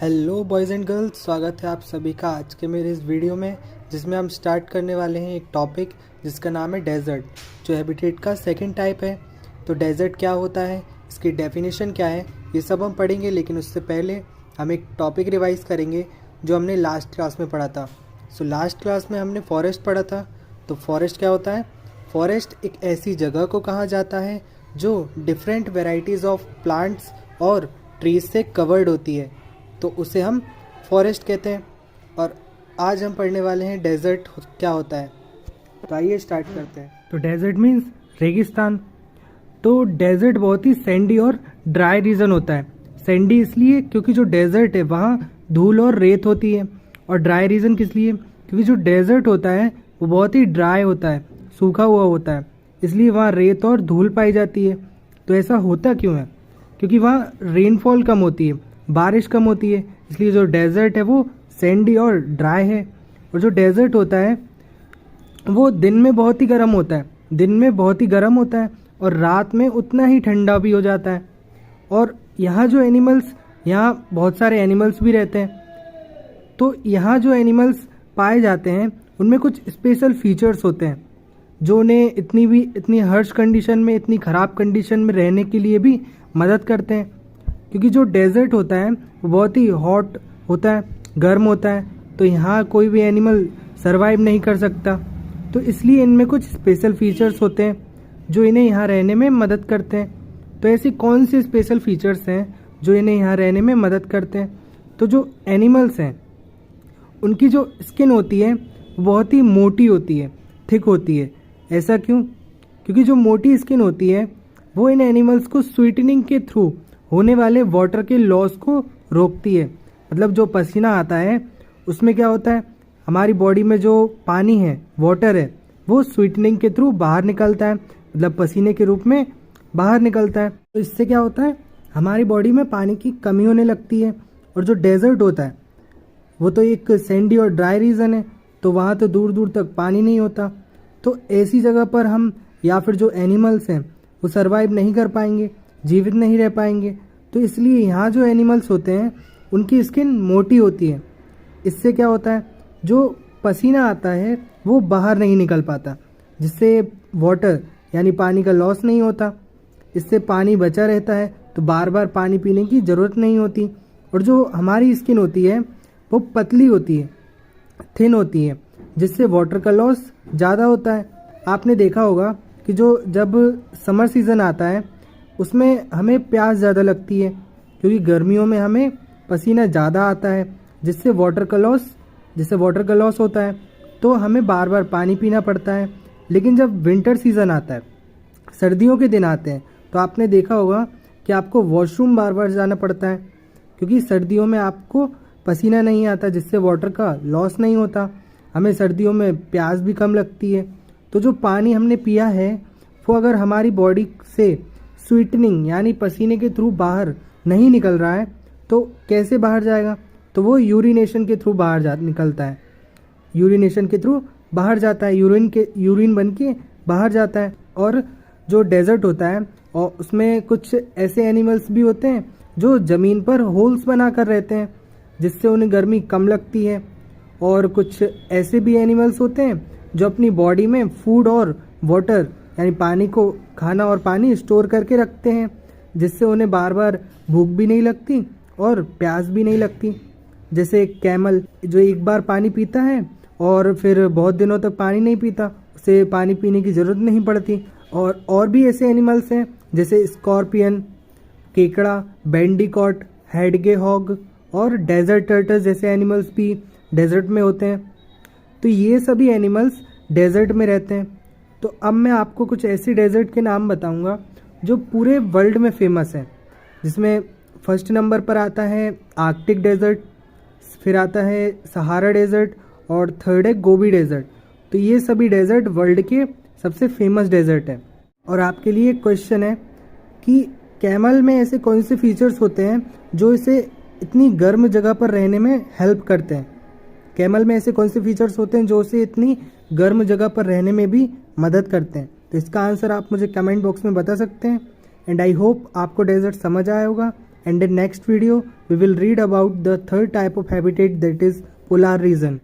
Hello boys and girls, स्वागत है आप सभी का आज के मेरे इस वीडियो में, जिसमें हम स्टार्ट करने वाले हैं एक टॉपिक जिसका नाम है डेजर्ट, जो हैबिटेट का सेकंड टाइप है। तो डेजर्ट क्या होता है, इसकी डेफिनेशन क्या है, ये सब हम पढ़ेंगे। लेकिन उससे पहले हम एक टॉपिक रिवाइज़ करेंगे जो हमने लास्ट क्लास में पढ़ा था। सो लास्ट क्लास में हमने फॉरेस्ट पढ़ा था। तो फॉरेस्ट क्या होता है? फॉरेस्ट एक ऐसी जगह को कहा जाता है जो डिफरेंट वेराइटीज़ ऑफ प्लांट्स और ट्रीज से कवर्ड होती है, तो उसे हम फॉरेस्ट कहते हैं। और आज हम पढ़ने वाले हैं डेजर्ट क्या होता है। तो आइए स्टार्ट करते हैं। तो डेजर्ट मीन्स रेगिस्तान। तो डेजर्ट बहुत ही सैंडी और ड्राई रीजन होता है। सैंडी इसलिए क्योंकि जो डेजर्ट है वहाँ धूल और रेत होती है, और ड्राई रीजन किस लिए? क्योंकि जो डेजर्ट होता है वो बहुत ही ड्राई होता है, सूखा हुआ होता है, इसलिए वहाँ रेत और धूल पाई जाती है। तो ऐसा होता क्यों है? क्योंकि वहाँ रेनफॉल कम होती है, बारिश कम होती है, इसलिए जो डेजर्ट है वो सैंडी और ड्राई है। और जो डेजर्ट होता है वो दिन में बहुत ही गर्म होता है, और रात में उतना ही ठंडा भी हो जाता है। और यहाँ जो एनिमल्स, यहाँ बहुत सारे एनिमल्स भी रहते हैं। तो यहाँ जो एनिमल्स पाए जाते हैं उनमें कुछ स्पेशल फीचर्स होते हैं जो उन्हें इतनी हर्श कंडीशन में, इतनी ख़राब कंडीशन में रहने के लिए भी मदद करते हैं। क्योंकि जो डेजर्ट होता है वो बहुत ही हॉट होता है, गर्म होता है, तो यहाँ कोई भी एनिमल सरवाइव नहीं कर सकता। तो इसलिए इनमें कुछ स्पेशल फीचर्स होते हैं जो इन्हें यहाँ रहने में मदद करते हैं। तो ऐसी कौन सी स्पेशल फीचर्स हैं जो इन्हें यहाँ रहने में मदद करते हैं? तो जो एनिमल्स हैं उनकी जो स्किन होती है वो बहुत ही मोटी होती है, थिक होती है। ऐसा क्यों? क्योंकि जो मोटी स्किन होती है वो इन एनिमल्स को स्वीटनिंग के थ्रू होने वाले वाटर के लॉस को रोकती है। मतलब जो पसीना आता है उसमें क्या होता है, हमारी बॉडी में जो पानी है, वाटर है, वो स्वीटनिंग के थ्रू बाहर निकलता है, मतलब पसीने के रूप में बाहर निकलता है। तो इससे क्या होता है, हमारी बॉडी में पानी की कमी होने लगती है। और जो डेजर्ट होता है वो तो एक सैंडी और ड्राई रीजन है, तो वहाँ तो दूर दूर तक पानी नहीं होता। तो ऐसी जगह पर हम या फिर जो एनिमल्स हैं वो सरवाइव नहीं कर पाएंगे, जीवित नहीं रह पाएंगे। तो इसलिए यहाँ जो एनिमल्स होते हैं उनकी स्किन मोटी होती है। इससे क्या होता है, जो पसीना आता है वो बाहर नहीं निकल पाता, जिससे वाटर यानी पानी का लॉस नहीं होता। इससे पानी बचा रहता है, तो बार बार पानी पीने की ज़रूरत नहीं होती। और जो हमारी स्किन होती है वो पतली होती है, थिन होती है, जिससे वाटर का लॉस ज़्यादा होता है। आपने देखा होगा कि जब समर सीज़न आता है उसमें हमें प्यास ज़्यादा लगती है, क्योंकि गर्मियों में हमें पसीना ज़्यादा आता है, जिससे वाटर का लॉस होता है, तो हमें बार बार पानी पीना पड़ता है। लेकिन जब विंटर सीज़न आता है, सर्दियों के दिन आते हैं, तो आपने देखा होगा कि आपको वॉशरूम बार बार जाना पड़ता है, क्योंकि सर्दियों में आपको पसीना नहीं आता, जिससे वाटर का लॉस नहीं होता। हमें सर्दियों में प्यास भी कम लगती है। तो जो पानी हमने पिया है वो अगर हमारी बॉडी से स्वीटनिंग यानी पसीने के थ्रू बाहर नहीं निकल रहा है, तो कैसे बाहर जाएगा? तो वो यूरिनेशन के थ्रू निकलता है। यूरिनेशन के थ्रू बाहर जाता है, यूरिन बन के बाहर जाता है। और जो डेजर्ट होता है और उसमें कुछ ऐसे एनिमल्स भी होते हैं जो ज़मीन पर होल्स बना कर रहते हैं, जिससे उन्हें गर्मी कम लगती है। और कुछ ऐसे भी एनिमल्स होते हैं जो अपनी बॉडी में फूड और वाटर यानी पानी को, खाना और पानी स्टोर करके रखते हैं, जिससे उन्हें बार बार भूख भी नहीं लगती और प्यास भी नहीं लगती। जैसे कैमल, जो एक बार पानी पीता है और फिर बहुत दिनों तक पानी नहीं पीता, उसे पानी पीने की ज़रूरत नहीं पड़ती। और भी ऐसे एनिमल्स हैं जैसे स्कॉर्पियन, केकड़ा, बैंडिकॉट, हेडगेहॉग और डेजर्ट टर्टल जैसे एनिमल्स भी डेजर्ट में होते हैं। तो ये सभी एनिमल्स डेजर्ट में रहते हैं। तो अब मैं आपको कुछ ऐसे डेजर्ट के नाम बताऊंगा जो पूरे वर्ल्ड में फेमस हैं, जिसमें फर्स्ट नंबर पर आता है आर्कटिक डेजर्ट, फिर आता है सहारा डेजर्ट, और थर्ड है गोबी डेजर्ट। तो ये सभी डेजर्ट वर्ल्ड के सबसे फेमस डेजर्ट है। और आपके लिए क्वेश्चन है कि कैमल में ऐसे कौन से फीचर्स होते हैं जो इसे इतनी गर्म जगह पर रहने में हेल्प करते हैं? कैमल में ऐसे कौन से फीचर्स होते हैं जो उसे इतनी गर्म जगह पर रहने में भी मदद करते हैं? तो इसका आंसर आप मुझे कमेंट बॉक्स में बता सकते हैं। एंड आई होप आपको डेजर्ट समझ आया होगा। and in next video we will read about the third type of habitat, that is polar region.